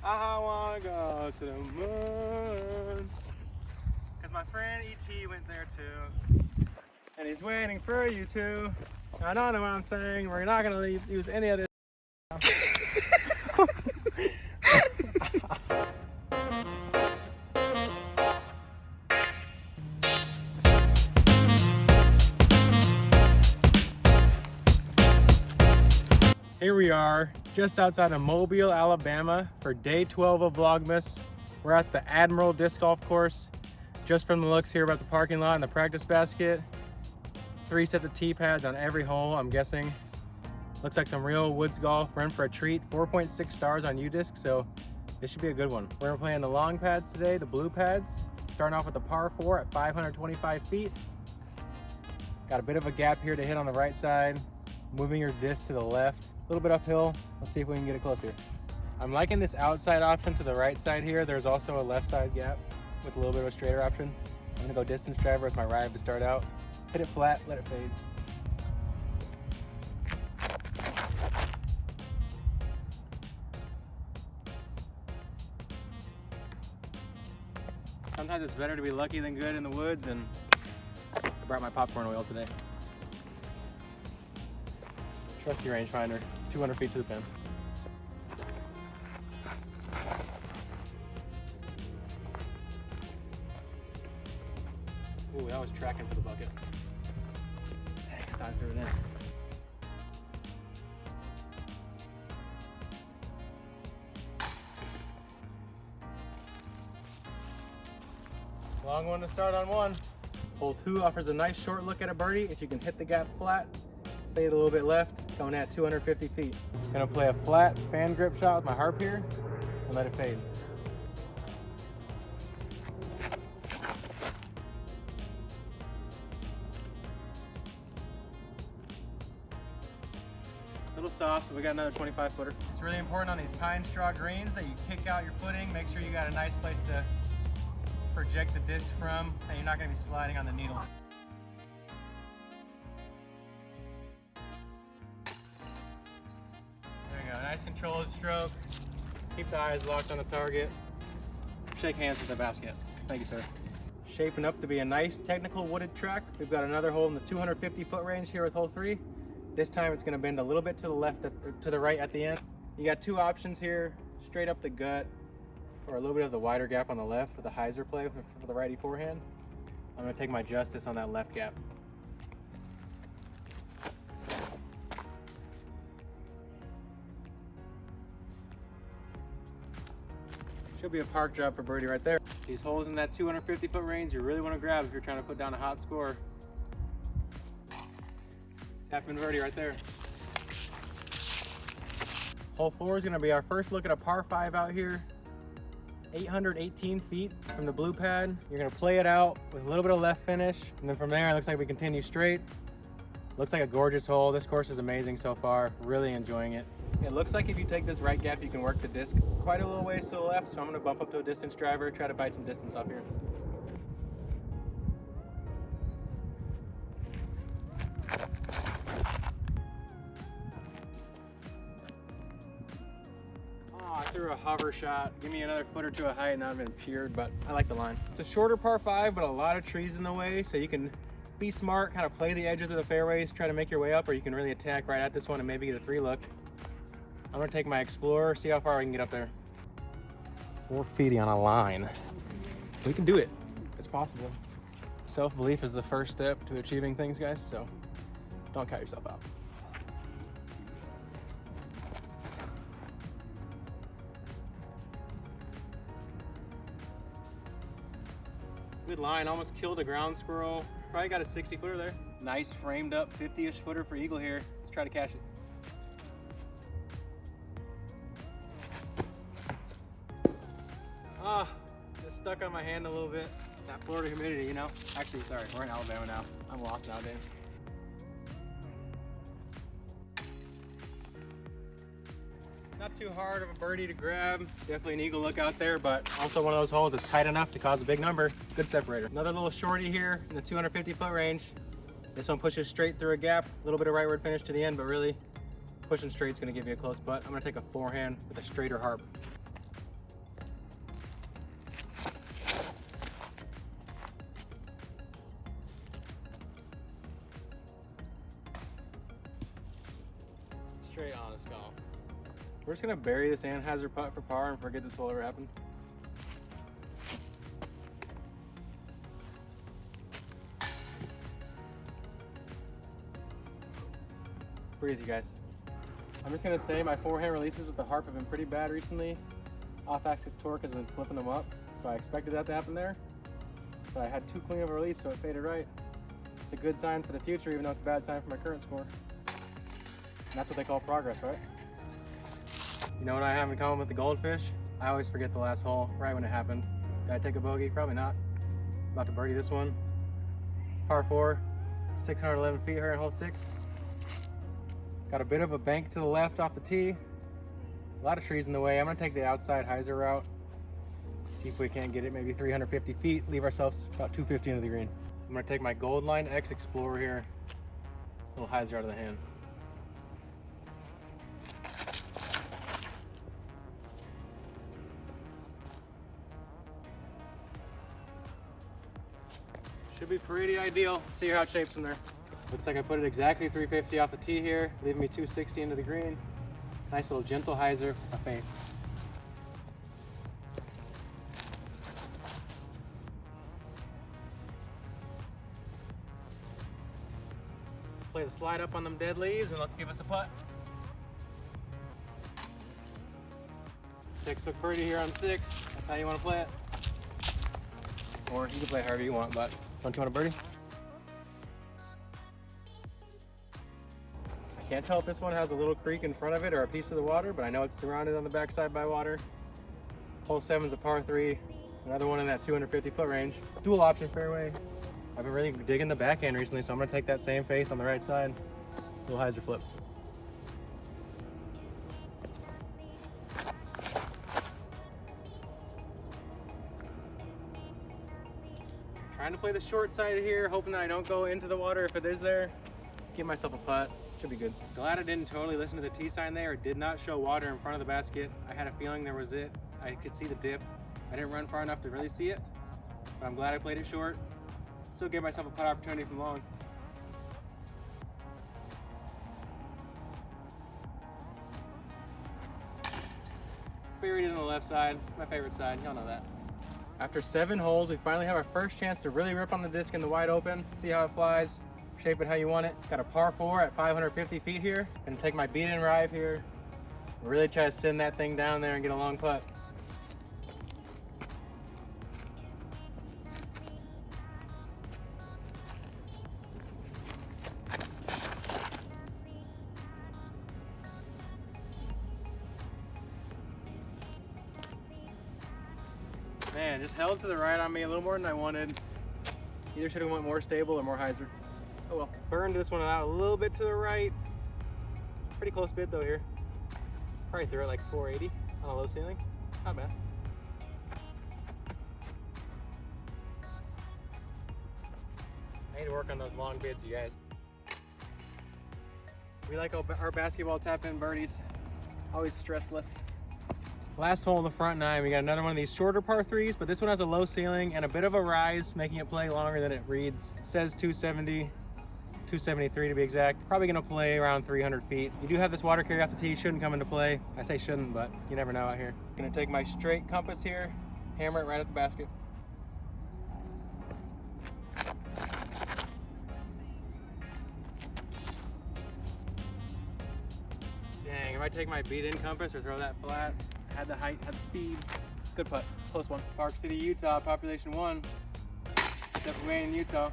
I wanna go to the moon. Cause my friend E.T. went there too. And he's waiting for you too. I don't know what I'm saying. We're not gonna use any of this. Here we are, just outside of Mobile, Alabama for day 12 of Vlogmas. We're at the Admiral Disc Golf Course. Just from the looks here about the parking lot and the practice basket. 3 sets of tee pads on every hole, I'm guessing. Looks like some real woods golf. We're in for a treat. 4.6 stars on U-Disc, so this should be a good one. We're playing the long pads today, the blue pads. Starting off with the par 4 at 525 feet. Got a bit of a gap here to hit on the right side. Moving your disc to the left. A little bit uphill. Let's see if we can get it closer. I'm liking this outside option to the right side here. There's also a left side gap with a little bit of a straighter option. I'm gonna go distance driver with my drive to start out. Hit it flat, let it fade. Sometimes it's better to be lucky than good in the woods, and I brought my popcorn oil today. Trusty rangefinder, 200 feet to the pin. Ooh, that was tracking for the bucket. Dang, time threw it in. Long one to start on one. Hole 2 offers a nice short look at a birdie if you can hit the gap flat, fade a little bit left, going at 250 feet. Gonna play a flat fan grip shot with my harp here and let it fade. A little soft, so we got another 25 footer. It's really important on these pine straw greens that you kick out your footing, make sure you got a nice place to project the disc from, and you're not going to be sliding on the needle. There you go, nice controlled stroke. Keep the eyes locked on the target. Shake hands with the basket. Thank you, sir. Shaping up to be a nice technical wooded track. We've got another hole in the 250 foot range here with hole 3. This time it's going to bend a little bit to the left, to the right at the end. You got 2 options here, straight up the gut, or a little bit of the wider gap on the left with a hyzer play for the righty forehand. I'm gonna take my justice on that left gap. Should be a park drop for birdie right there. These holes in that 250 foot range you really wanna grab if you're trying to put down a hot score. Tap in birdie right there. Hole 4 is gonna be our first look at a par 5 out here. 818 feet from the blue pad. You're gonna play it out with a little bit of left finish, and then from there it looks like we continue straight. Looks like a gorgeous hole. This course is amazing so far. Really enjoying it. It looks like if you take this right gap, you can work the disc quite a little ways to the left, so I'm gonna bump up to a distance driver, try to bite some distance off here. I threw a hover shot. Give me another foot or 2 of height and I've been pured, but I like the line. It's a shorter par 5, but a lot of trees in the way, so you can be smart, kind of play the edges of the fairways, try to make your way up, or you can really attack right at this one and maybe get a 3 look. I'm gonna take my Explorer, see how far we can get up there. 450 on a line. We can do it. It's possible. Self-belief is the first step to achieving things, guys, so don't count yourself out. Good line, almost killed a ground squirrel. Probably got a 60 footer there. Nice framed up 50-ish footer for eagle here. Let's try to cash it. Just stuck on my hand a little bit. That Florida humidity, you know? Actually, sorry, we're in Alabama now. I'm lost nowadays. Not too hard of a birdie to grab. Definitely an eagle look out there, but also one of those holes that's tight enough to cause a big number. Good separator. Another little shorty here in the 250 foot range. This one pushes straight through a gap. A little bit of rightward finish to the end, but really pushing straight is going to give you a close putt. I'm going to take a forehand with a straighter harp. Straight honest golf. We're just gonna bury this Anheuser putt for par and forget this will ever happen. Breathe, you guys. I'm just gonna say my forehand releases with the Harp have been pretty bad recently. Off-axis torque has been flipping them up, so I expected that to happen there. But I had too clean of a release, so it faded right. It's a good sign for the future, even though it's a bad sign for my current score. And that's what they call progress, right? You know what I have in common with the goldfish? I always forget the last hole, right when it happened. Did I take a bogey? Probably not. About to birdie this one. Par 4, 611 feet here in hole 6. Got a bit of a bank to the left off the tee. A lot of trees in the way. I'm gonna take the outside hyzer route. See if we can't get it maybe 350 feet. Leave ourselves about 250 into the green. I'm gonna take my Gold Line X Explorer here. Little hyzer out of the hand. Should be pretty ideal. See how it shapes from there. Looks like I put it exactly 350 off the tee here, leaving me 260 into the green. Nice little gentle hyzer of faith. Play the slide up on them dead leaves and let's give us a putt. Textbook birdie here on 6. That's how you want to play it. Or you can play however you want, but don't you want a birdie? I can't tell if this one has a little creek in front of it or a piece of the water, but I know it's surrounded on the backside by water. Hole 7's a par 3, another one in that 250 foot range. Dual option fairway. I've been really digging the backhand recently, so I'm gonna take that same faith on the right side. Little hyzer flip. Trying to play the short side here, hoping that I don't go into the water if it is there. Give myself a putt. Should be good. Glad I didn't totally listen to the tee sign there. It did not show water in front of the basket. I had a feeling there was it. I could see the dip. I didn't run far enough to really see it, but I'm glad I played it short. Still gave myself a putt opportunity from long. Buried it on the left side, my favorite side, y'all know that. After 7 holes, we finally have our first chance to really rip on the disc in the wide open, see how it flies. Shape it how you want it. Got a par 4 at 550 feet here. Gonna take my beat and drive here. Really try to send that thing down there and get a long putt. Man, just held to the right on me a little more than I wanted. Either should have went more stable or more hyzer. Oh well, burned this one out a little bit to the right. Pretty close bid though here. Probably threw it like 480 on a low ceiling. Not bad. I need to work on those long bids, you guys. We like our basketball tap-in birdies. Always stressless. Last hole in the front 9, we got another one of these shorter par 3s, but this one has a low ceiling and a bit of a rise, making it play longer than it reads. It says 270. 273 to be exact. Probably gonna play around 300 feet. You do have this water carry off the tee, shouldn't come into play. I say shouldn't, but you never know out here. Gonna take my straight compass here, hammer it right at the basket. Dang, if I take my beat in compass or throw that flat, had the height, had the speed. Good putt, close one. Park City, Utah, population 1. Definitely in Utah.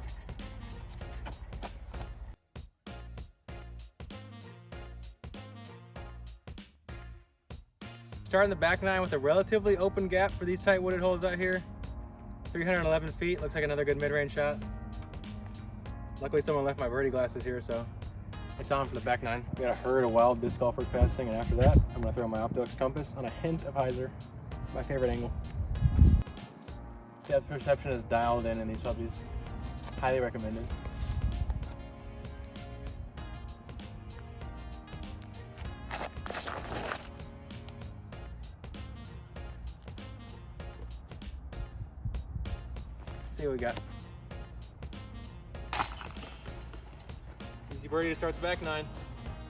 Starting the back 9 with a relatively open gap for these tight wooded holes out here. 311 feet, looks like another good mid-range shot. Luckily someone left my birdie glasses here, so it's on for the back 9. We got a herd of wild disc golfers passing, and after that, I'm gonna throw my Optox compass on a hint of hyzer. My favorite angle. Depth perception is dialed in these puppies. Highly recommended. See what we got. Easy birdie to start the back 9.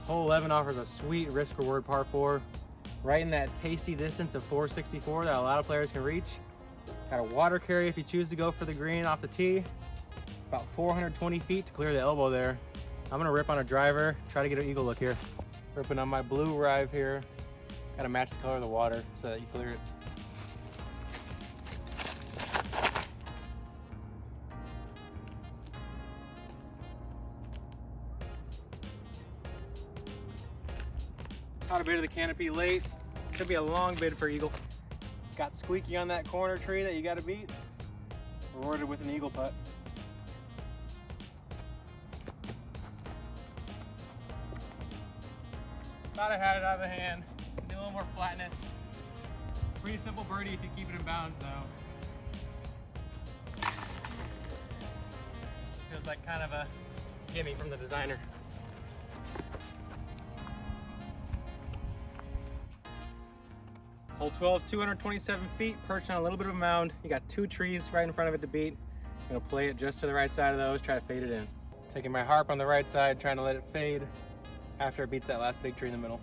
Hole 11 offers a sweet risk-reward par 4, right in that tasty distance of 464 that a lot of players can reach. Got a water carry if you choose to go for the green off the tee. About 420 feet to clear the elbow there. I'm gonna rip on a driver, try to get an eagle look here. Ripping on my blue rive here. Gotta match the color of the water so that you clear it. Caught a bit of the canopy late. Could be a long bid for eagle. Got squeaky on that corner tree that you gotta beat. Rewarded with an eagle putt. Thought I had it out of the hand. Need a little more flatness. Pretty simple birdie if you keep it in bounds though. Feels like kind of a gimme from the designer. Hole 12 is 227 feet, perched on a little bit of a mound. You got 2 trees right in front of it to beat. I'm gonna play it just to the right side of those, try to fade it in. Taking my harp on the right side, trying to let it fade after it beats that last big tree in the middle.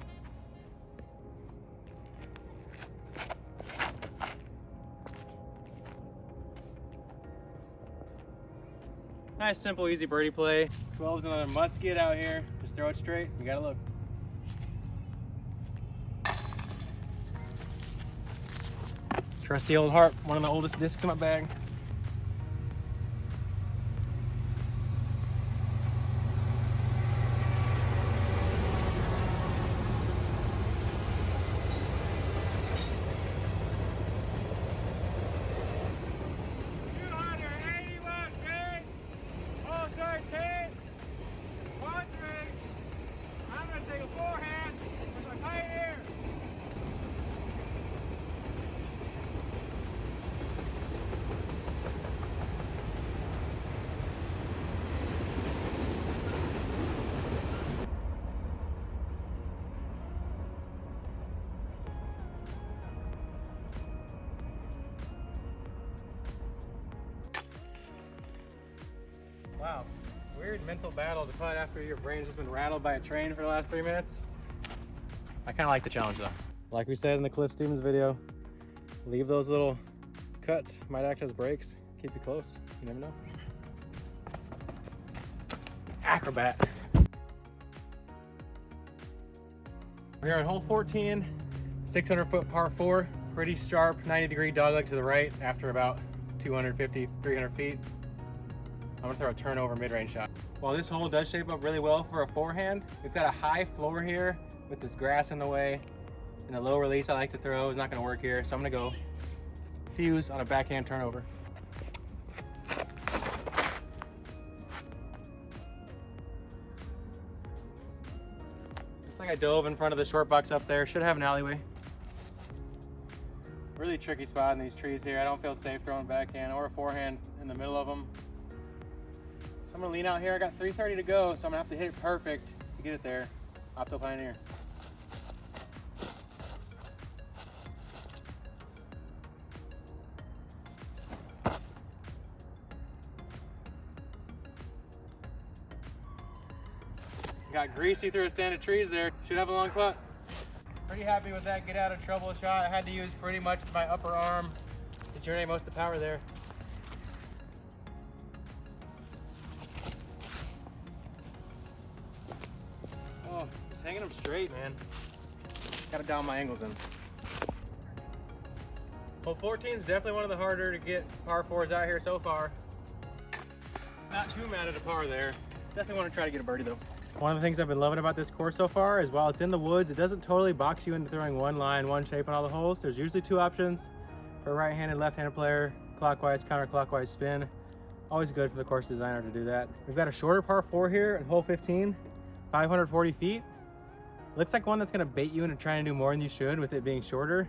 Nice, simple, easy birdie play. 12 is another must get out here. Just throw it straight, you gotta look. Trusty old harp, one of the oldest discs in my bag. Wow, weird mental battle to putt after your brain's just been rattled by a train for the last 3 minutes. I kind of like the challenge though. Like we said in the Cliff Stevens video, leave those little cuts, might act as brakes, keep you close, you never know. Acrobat. We're here on hole 14, 600 foot par 4, pretty sharp 90-degree dogleg to the right after about 250, 300 feet. I'm gonna throw a turnover mid-range shot. While this hole does shape up really well for a forehand, we've got a high floor here with this grass in the way, and the low release I like to throw is not gonna work here, so I'm gonna go fuse on a backhand turnover. Looks like I dove in front of the short box up there. Should have an alleyway. Really tricky spot in these trees here. I don't feel safe throwing backhand or a forehand in the middle of them. I'm gonna lean out here. I got 330 to go, so I'm gonna have to hit it perfect to get it there. Opto Pioneer. Got greasy through a stand of trees there. Should have a long putt. Pretty happy with that get out of trouble shot. I had to use pretty much my upper arm to generate most of the power there. Oh, just hanging them straight, man. Gotta dial my angles in. Hole 14 is definitely one of the harder to get par 4s out here so far. Not too mad at a par there. Definitely want to try to get a birdie though. One of the things I've been loving about this course so far is while it's in the woods, it doesn't totally box you into throwing one line, one shape on all the holes. There's usually 2 options for a right-handed, left-handed player, clockwise, counterclockwise spin. Always good for the course designer to do that. We've got a shorter par 4 here at hole 15, 540 feet. Looks like one that's gonna bait you into trying to do more than you should with it being shorter.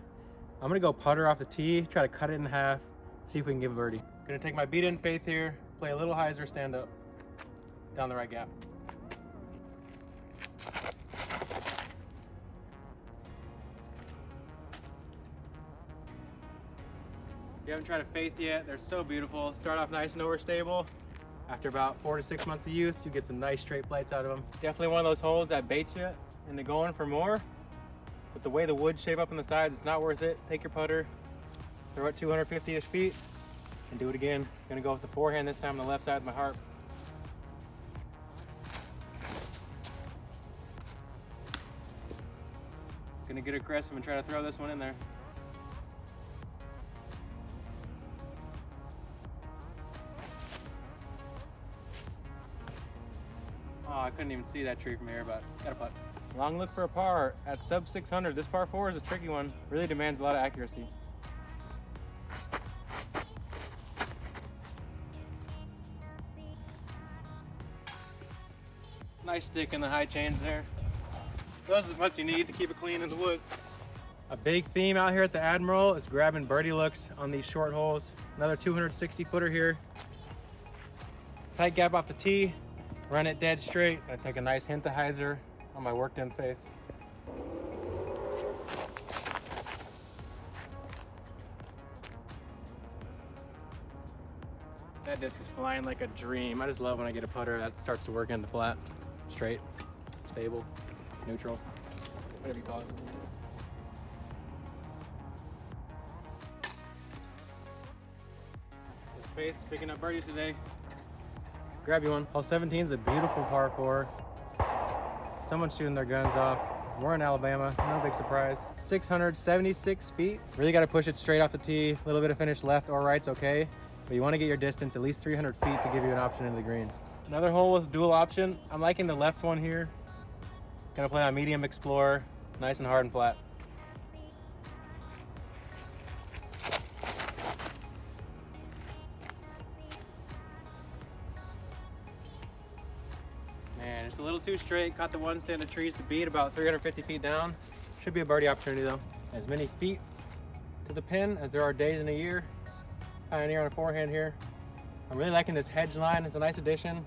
I'm gonna go putter off the tee, try to cut it in half, see if we can give a birdie. Gonna take my beat in faith here, play a little hyzer, stand up, down the right gap. If you haven't tried a faith yet, they're so beautiful. Start off nice and overstable. After about 4 to 6 months of use, you get some nice straight flights out of them. Definitely one of those holes that bait you into going for more. But the way the woods shape up on the sides, it's not worth it. Take your putter, throw it 250-ish feet, and do it again. Gonna go with the forehand this time on the left side of my harp. Gonna get aggressive and try to throw this one in there. Oh, I couldn't even see that tree from here, but got a putt. Long look for a par at sub 600. This par 4 is a tricky one. Really demands a lot of accuracy. Nice stick in the high chains there. Those are the putts you need to keep it clean in the woods. A big theme out here at the Admiral is grabbing birdie looks on these short holes. Another 260 footer here. Tight gap off the tee. Run it dead straight. I take a nice hint of hyzer on my worked in faith. That disc is flying like a dream. I just love when I get a putter that starts to work into flat, straight, stable, neutral, whatever you call it. This faith's picking up birdies today. Grab you one. Hole 17 is a beautiful par 4. Someone's shooting their guns off. We're in Alabama, no big surprise. 676 feet. Really got to push it straight off the tee. A little bit of finish left or right's okay, but you want to get your distance at least 300 feet to give you an option into the green. Another hole with dual option. I'm liking the left one here. Gonna play on medium Explorer, nice and hard and flat. Man, it's a little too straight. Caught the one stand of trees to beat about 350 feet down. Should be a birdie opportunity though. As many feet to the pin as there are days in a year. Pioneer on a forehand here. I'm really liking this hedge line. It's a nice addition.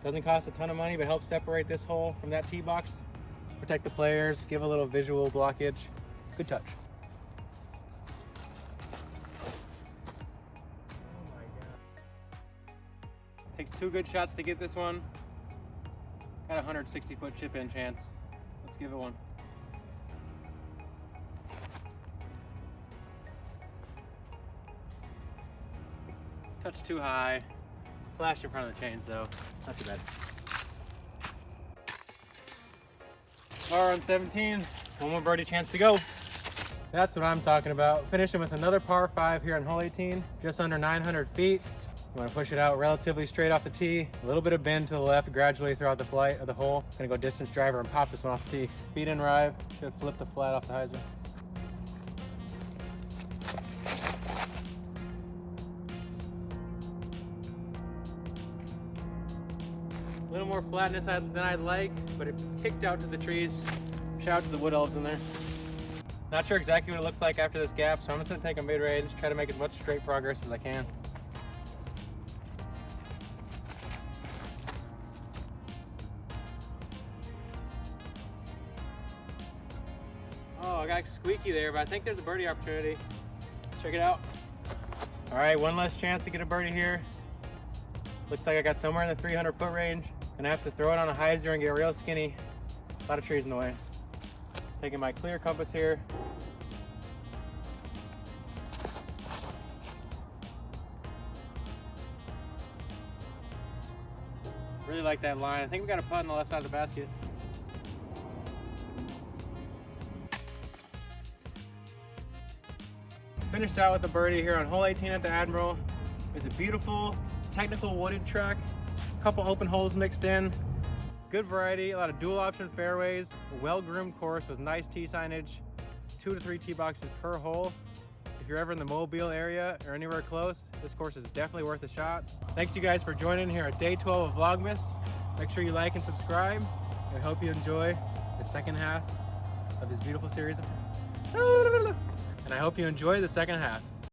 Doesn't cost a ton of money, but helps separate this hole from that tee box. Protect the players, give a little visual blockage. Good touch. Oh my God. Takes 2 good shots to get this one. Got a 160-foot chip in chance. Let's give it one. Touch too high. Flash in front of the chains though. Not too bad. Par on 17. One more birdie chance to go. That's what I'm talking about. Finishing with another par 5 here on hole 18. Just under 900 feet. You want to push it out relatively straight off the tee. A little bit of bend to the left gradually throughout the flight of the hole. Gonna go distance driver and pop this one off the tee. Feet in rive. Should flip the flat off the hyzer. A little more flatness than I'd like, but it kicked out to the trees. Shout out to the wood elves in there. Not sure exactly what it looks like after this gap, so I'm just gonna take a mid-range, try to make as much straight progress as I can. Oh, I got squeaky there, but I think there's a birdie opportunity. Check it out. All right, one last chance to get a birdie here. Looks like I got somewhere in the 300-foot range. Gonna have to throw it on a hyzer and get real skinny. A lot of trees in the way. Taking my clear compass here. Really like that line. I think we got a putt on the left side of the basket. Finished out with a birdie here on hole 18 at the Admiral. It's a beautiful, technical wooded track. A couple open holes mixed in. Good variety, a lot of dual option fairways, a well-groomed course with nice tee signage, 2 to 3 tee boxes per hole. If you're ever in the Mobile area or anywhere close, this course is definitely worth a shot. Thanks you guys for joining here at day 12 of Vlogmas. Make sure you like and subscribe. I hope you enjoy the second half of this beautiful series. And I hope you enjoy the second half.